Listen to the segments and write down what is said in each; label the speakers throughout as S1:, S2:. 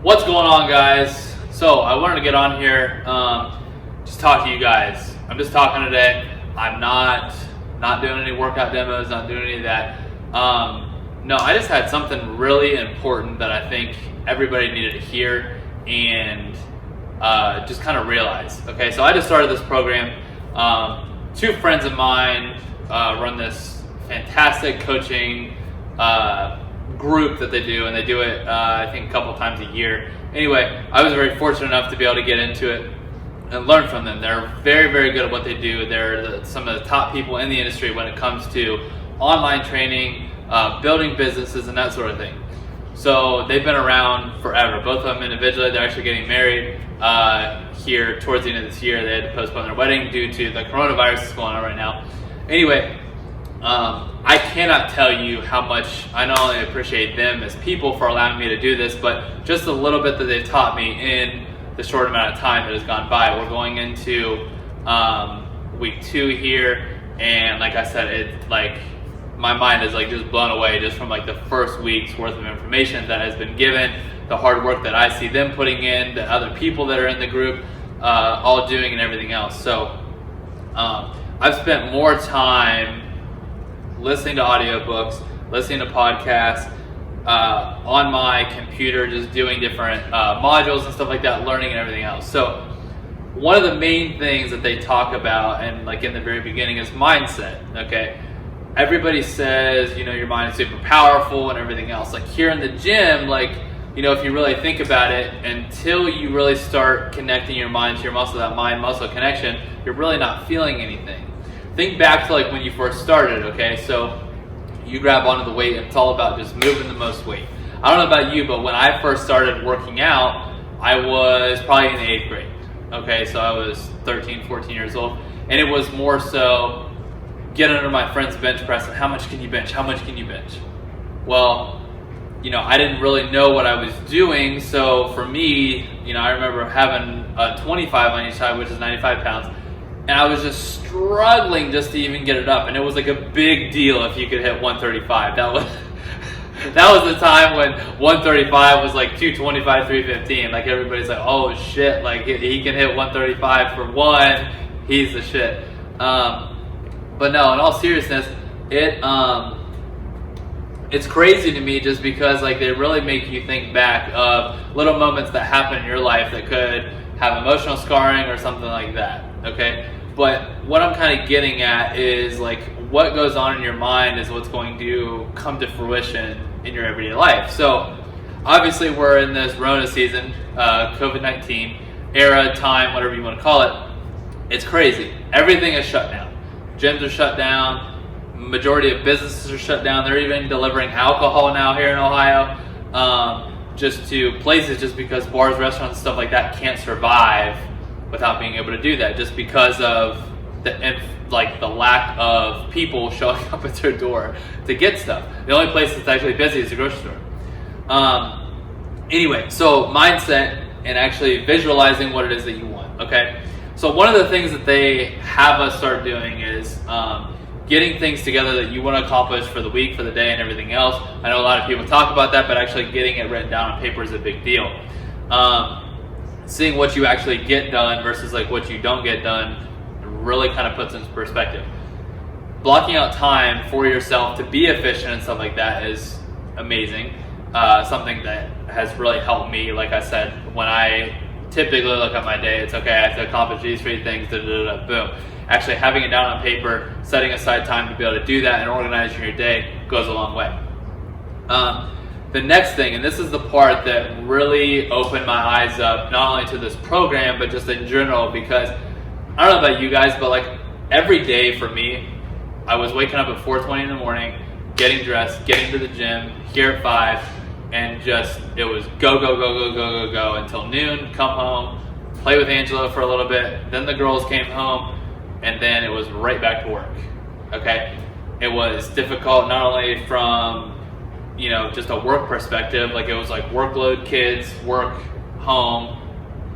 S1: What's going on, guys? So I wanted to get on here, just talk to you guys. I'm just talking today. I'm not doing any workout demos, not doing any of that. No, I just had something really important that I think everybody needed to hear and just kind of realize. Okay, so I just started this program. Two friends of mine run this fantastic coaching group that they do, and they do it I think a couple times a year. Anyway, I was very fortunate enough to be able to get into it and learn from them. They're very, very good at what they do. They're some of the top people in the industry when it comes to online training, building businesses, and that sort of thing. So they've been around forever. Both of them individually. They're actually getting married here towards the end of this year. They had to postpone their wedding due to the coronavirus that's going on right now. Anyway, I cannot tell you how much I not only appreciate them as people for allowing me to do this, but just a little bit that they've taught me in the short amount of time that has gone by. We're going into week 2 here, and like I said, my mind is just blown away just from the first week's worth of information that has been given, the hard work that I see them putting in, the other people that are in the group all doing, and everything else. So I've spent more time listening to audiobooks, listening to podcasts, on my computer, just doing different modules and stuff like that, learning and everything else. So one of the main things that they talk about, and in the very beginning, is mindset. Okay, everybody says your mind is super powerful and everything else. Here in the gym, if you really think about it, until you really start connecting your mind to your muscle, that mind-muscle connection, you're really not feeling anything. Think back to when you first started, okay? So you grab onto the weight, and it's all about just moving the most weight. I don't know about you, but when I first started working out, I was probably in the 8th grade. Okay, so I was 13, 14 years old, and it was more so get under my friend's bench press and how much can you bench? How much can you bench? Well, I didn't really know what I was doing, so for me, I remember having a 25 on each side, which is 95 pounds, and I was just struggling just to even get it up, and it was a big deal if you could hit 135. That was the time when 135 was 225, 315. Everybody's oh shit, he can hit 135 for one, he's the shit. But no, in all seriousness, it's crazy to me just because they really make you think back of little moments that happen in your life that could have emotional scarring or something like that. Okay, but what I'm kind of getting at is what goes on in your mind is what's going to come to fruition in your everyday life. So obviously we're in this Rona season, COVID-19 era, time, whatever you want to call it. It's crazy. Everything is shut down. Gyms are shut down. Majority of businesses are shut down. They're even delivering alcohol now here in Ohio, just to places, just because bars, restaurants, and stuff like that can't survive without being able to do that, just because of the lack of people showing up at their door to get stuff. The only place that's actually busy is the grocery store. Anyway, so mindset and actually visualizing what it is that you want. Okay, so one of the things that they have us start doing is getting things together that you want to accomplish for the week, for the day, and everything else. I know a lot of people talk about that, but actually getting it written down on paper is a big deal. Seeing what you actually get done versus what you don't get done really kind of puts into perspective. Blocking out time for yourself to be efficient and stuff like that is amazing. Something that has really helped me. Like I said, when I typically look at my day, it's okay, I have to accomplish these 3 things, boom. Actually having it down on paper, setting aside time to be able to do that and organizing your day goes a long way. The next thing, and this is the part that really opened my eyes up, not only to this program, but just in general, because I don't know about you guys, but every day for me, I was waking up at 4:20 in the morning, getting dressed, getting to the gym here at 5, and it was go until noon, come home, play with Angela for a little bit, then the girls came home, and then it was right back to work. Okay, it was difficult not only from just a work perspective, it was workload, kids, work, home,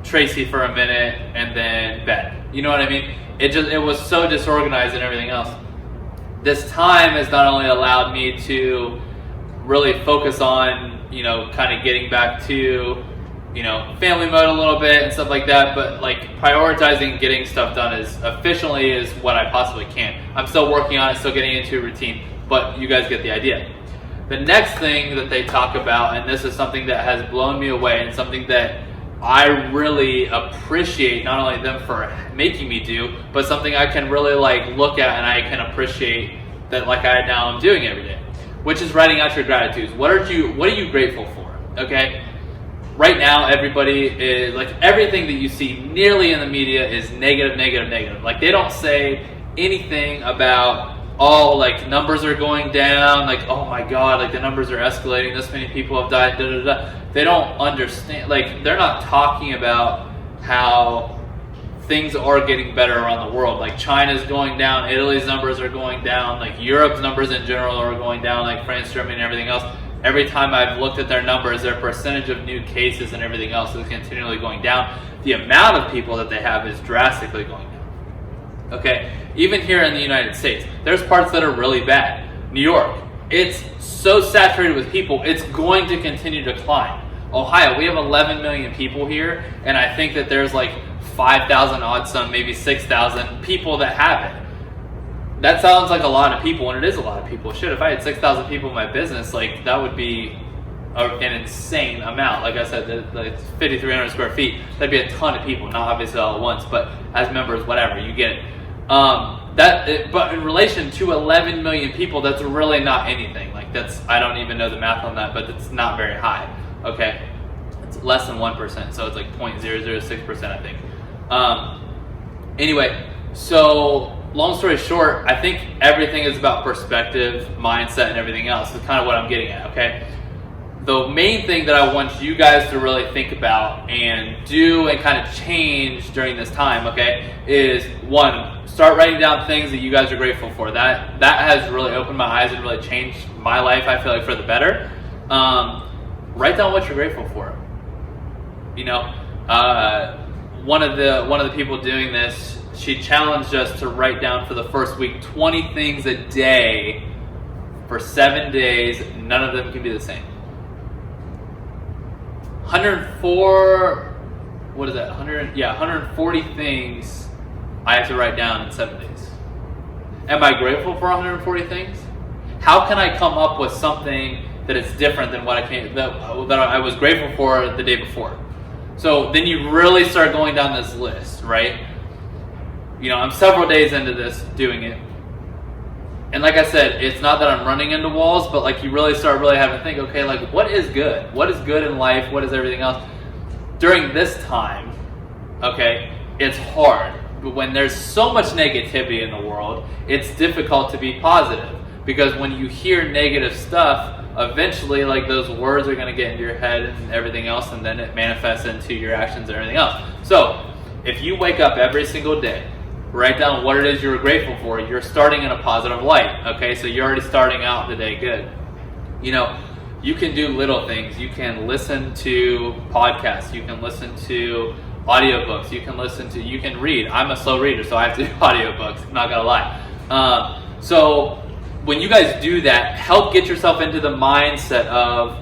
S1: Tracy for a minute, and then bed. You know what I mean? It was so disorganized and everything else. This time has not only allowed me to really focus on, kind of getting back to family mode a little bit and stuff like that, but like prioritizing getting stuff done as efficiently as what I possibly can. I'm still working on it, still getting into a routine, but you guys get the idea. The next thing that they talk about, and this is something that has blown me away and something that I really appreciate, not only them for making me do, but something I can really like look at and I can appreciate that like I now am doing every day, which is writing out your gratitudes. What are you grateful for? Okay. Right now, everybody is like, everything that you see nearly in the media is negative, negative, negative. Like they don't say anything about, oh, like numbers are going down, like, oh my God, like the numbers are escalating, this many people have died, da da da. They don't understand, like they're not talking about how things are getting better around the world. Like China's going down, Italy's numbers are going down, like Europe's numbers in general are going down, like France, Germany, and everything else. Every time I've looked at their numbers, their percentage of new cases and everything else is continually going down. The amount of people that they have is drastically going down. Okay, even here in the United States, there's parts that are really bad. New York, it's so saturated with people, it's going to continue to climb. Ohio, we have 11 million people here, and I think that there's like 5,000 odd some, maybe 6,000 people that have it. That sounds like a lot of people, and it is a lot of people. Shit, if I had 6,000 people in my business, like that would be an insane amount. Like I said, it's 5,300 square feet. That'd be a ton of people, not obviously all at once, but as members, whatever, you get it. But in relation to 11 million people, that's really not anything. Like I don't even know the math on that, but it's not very high. Okay, it's less than 1%, so it's like 0.006%, I think. Anyway, so long story short, I think everything is about perspective, mindset, and everything else. Is kind of what I'm getting at, okay? The main thing that I want you guys to really think about and do and kind of change during this time, okay, is one, start writing down things that you guys are grateful for. That has really opened my eyes and really changed my life, I feel like, for the better. Write down what you're grateful for. One of the people doing this, she challenged us to write down for the first week 20 things a day for 7 days. None of them can be the same. 140 things I have to write down in 7 days. Am I grateful for 140 things? How can I come up with something that is different than what that I was grateful for the day before? So then you really start going down this list, right? I'm several days into this doing it. And like I said, it's not that I'm running into walls, but like you really start having to think, okay, like what is good? What is good in life? What is everything else? During this time, okay, it's hard. But when there's so much negativity in the world, it's difficult to be positive. Because when you hear negative stuff, eventually like those words are going to get into your head and everything else, and then it manifests into your actions and everything else. So if you wake up every single day, write down what it is you're grateful for, you're starting in a positive light. Okay, so you're already starting out the day good. You can do little things. You can listen to podcasts, you can listen to audiobooks, you can read. I'm a slow reader, so I have to do audiobooks, I'm not gonna lie. So when you guys do that, help get yourself into the mindset of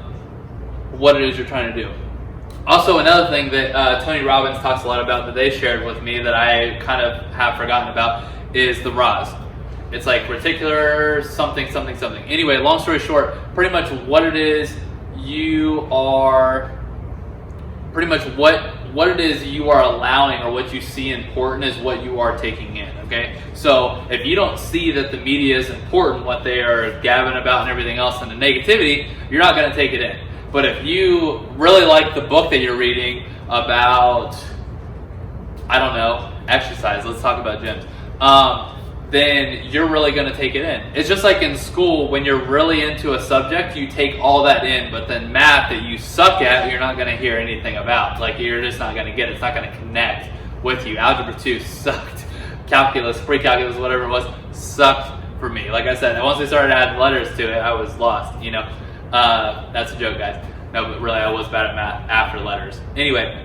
S1: what it is you're trying to do. Also, another thing that Tony Robbins talks a lot about that they shared with me that I kind of have forgotten about is the RAS. It's like reticular something, something, something. Anyway, long story short, pretty much what it is you are, pretty much what it is you are allowing or what you see important is what you are taking in, okay? So if you don't see that the media is important, what they are gabbing about and everything else and the negativity, you're not going to take it in. But if you really like the book that you're reading about, I don't know, exercise, let's talk about gyms, then you're really going to take it in. It's just like in school, when you're really into a subject, you take all that in, but then math that you suck at, you're not going to hear anything about. Like, you're just not going to get it. It's not going to connect with you. Algebra 2 sucked. Calculus, pre-calculus, whatever it was, sucked for me. Like I said, once I started adding letters to it, I was lost, That's a joke, guys. No, but really, I was bad at math after letters. Anyway,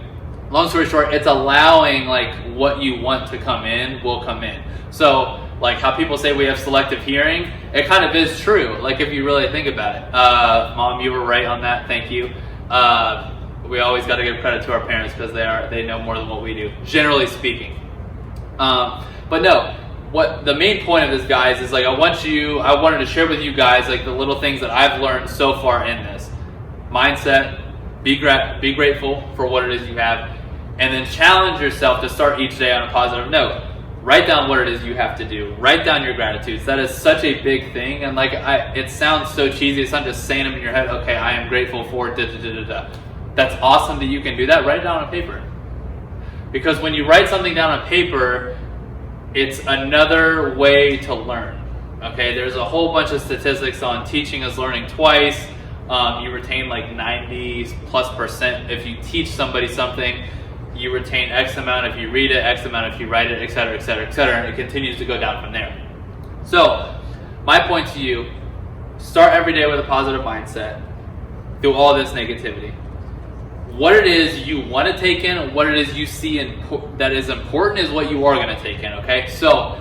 S1: long story short, it's allowing, like, what you want to come in will come in. So, like how people say we have selective hearing, it kind of is true, like if you really think about it. Mom, you were right on that, thank you. we always got to give credit to our parents because they know more than what we do, generally speaking. But no, what the main point of this, guys, is like I wanted to share with you guys like the little things that I've learned so far in this mindset. Be grateful for what it is you have, and then challenge yourself to start each day on a positive note. Write down what it is you have to do. Write down your gratitudes. That is such a big thing, and like it sounds so cheesy. It's not just saying them in your head. Okay, I am grateful for da da da da da. That's awesome that you can do that. Write it down on paper, because when you write something down on paper, it's another way to learn. Okay, there's a whole bunch of statistics on teaching is learning twice. You retain like 90+% if you teach somebody something. You retain X amount if you read it, X amount if you write it, etc., etc., etc., and it continues to go down from there. So, my point to you, start every day with a positive mindset through all this negativity. What it is you want to take in, what it is you see that is important is what you are going to take in, okay? So,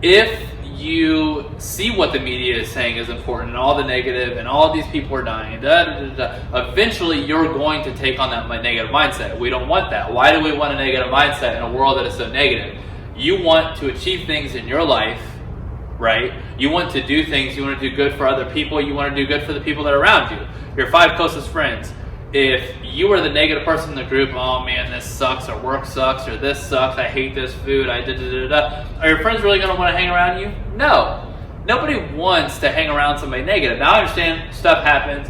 S1: if you see what the media is saying is important and all the negative and all these people are dying, eventually you're going to take on that negative mindset. We don't want that. Why do we want a negative mindset in a world that is so negative? You want to achieve things in your life, right? You want to do things, you want to do good for other people, you want to do good for the people that are around you, your 5 closest friends. If you are the negative person in the group, oh man, this sucks, or work sucks, or this sucks, I hate this food, are your friends really going to want to hang around you? No. Nobody wants to hang around somebody negative. Now I understand stuff happens,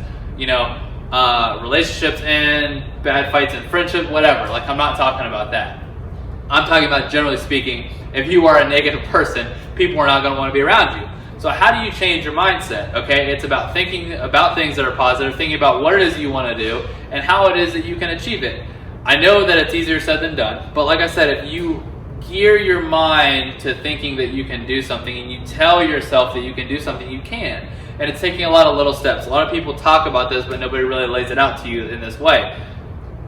S1: relationships end, bad fights in friendship, whatever. Like, I'm not talking about that. I'm talking about, generally speaking, if you are a negative person, people are not going to want to be around you. So how do you change your mindset? Okay, it's about thinking about things that are positive, thinking about what it is you want to do, and how it is that you can achieve it. I know that it's easier said than done, but like I said, if you gear your mind to thinking that you can do something, and you tell yourself that you can do something, you can. And it's taking a lot of little steps. A lot of people talk about this, but nobody really lays it out to you in this way.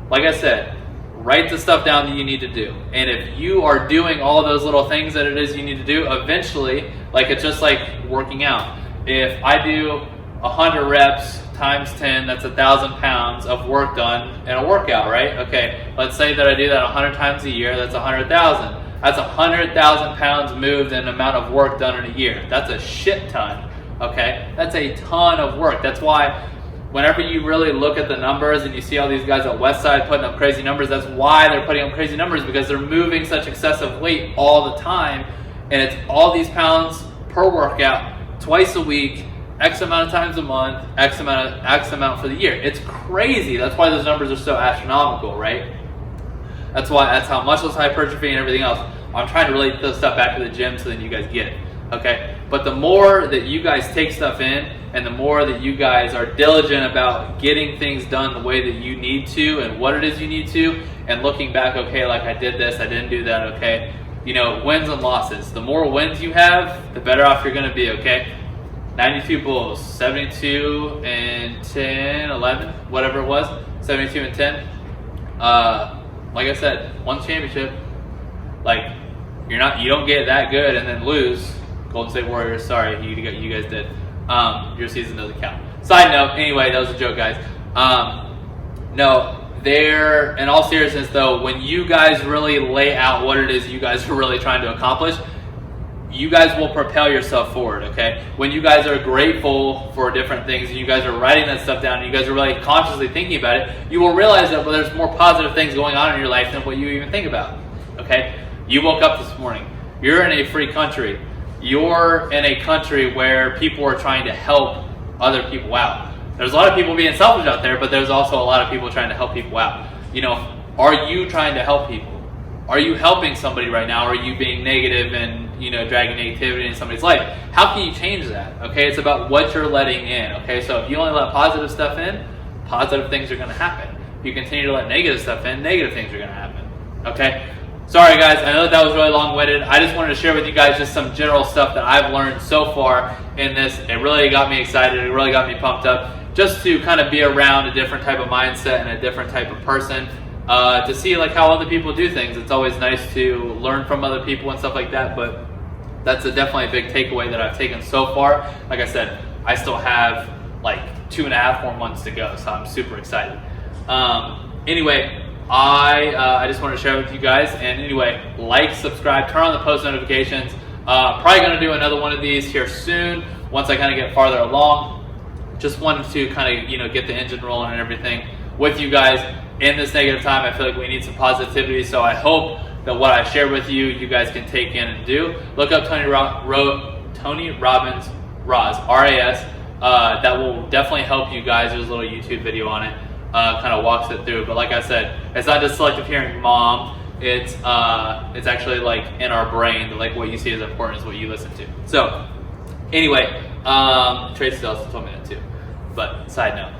S1: Like I said, write the stuff down that you need to do. And if you are doing all those little things that it is you need to do, eventually, like it's just like working out. If I do 100 reps times 10, that's 1,000 pounds of work done in a workout, right? Okay, let's say that I do that 100 times a year, that's 100,000. That's 100,000 pounds moved in amount of work done in a year. That's a shit ton, okay? That's a ton of work. That's why whenever you really look at the numbers and you see all these guys at Westside putting up crazy numbers, that's why they're putting up crazy numbers, because they're moving such excessive weight all the time, and it's all these pounds per workout, twice a week, X amount of times a month, X amount for the year. It's crazy. That's why those numbers are so astronomical, right? That's how muscle hypertrophy and everything else. I'm trying to relate this stuff back to the gym so that you guys get it, okay? But the more that you guys take stuff in, and the more that you guys are diligent about getting things done the way that you need to and what it is you need to, and looking back, okay, like I did this, I didn't do that, okay? Wins and losses. The more wins you have, the better off you're going to be, okay? 92 Bulls, 72 and 10, 11, whatever it was, 72 and 10. Like I said, one championship. Like, you don't get that good and then lose. Golden State Warriors, sorry, you guys did. Your season doesn't count. Side note, anyway, that was a joke, guys. No, in all seriousness though, when you guys really lay out what it is you guys are really trying to accomplish, you guys will propel yourself forward, okay? When you guys are grateful for different things and you guys are writing that stuff down and you guys are really consciously thinking about it, you will realize that there's more positive things going on in your life than what you even think about, okay? You woke up this morning. You're in a free country. You're in a country where people are trying to help other people out. There's a lot of people being selfish out there, but there's also a lot of people trying to help people out. Are you trying to help people? Are you helping somebody right now? Or are you being negative and dragging negativity in somebody's life? How can you change that? Okay, it's about what you're letting in. Okay, so if you only let positive stuff in, positive things are going to happen. If you continue to let negative stuff in, negative things are going to happen. Okay. Sorry guys, I know that was really long-winded. I just wanted to share with you guys just some general stuff that I've learned so far in this. It really got me excited. It really got me pumped up just to kind of be around a different type of mindset and a different type of person, to see like how other people do things. It's always nice to learn from other people and stuff like that, but that's definitely a big takeaway that I've taken so far. Like I said, I still have like 2.5 more months to go, so I'm super excited. Anyway, I just wanted to share with you guys. And anyway, like, subscribe, turn on the post notifications. Probably going to do another one of these here soon once I kind of get farther along. Just wanted to kind of, get the engine rolling and everything with you guys in this negative time. I feel like we need some positivity, so I hope that what I share with you, you guys can take in and do. Look up Tony Robbins Raz, R-A-S. That will definitely help you guys. There's a little YouTube video on it, kind of walks it through. But like I said, it's not just selective hearing, mom. It's actually like in our brain, like what you see is important is what you listen to. So anyway, Tracy also told me that too, but side note.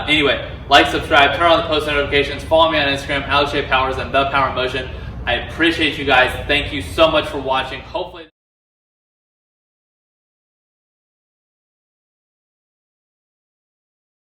S1: Anyway, like, subscribe, turn on the post notifications, follow me on Instagram, Alex J. Powers and The Power Motion. I appreciate you guys. Thank you so much for watching. Hopefully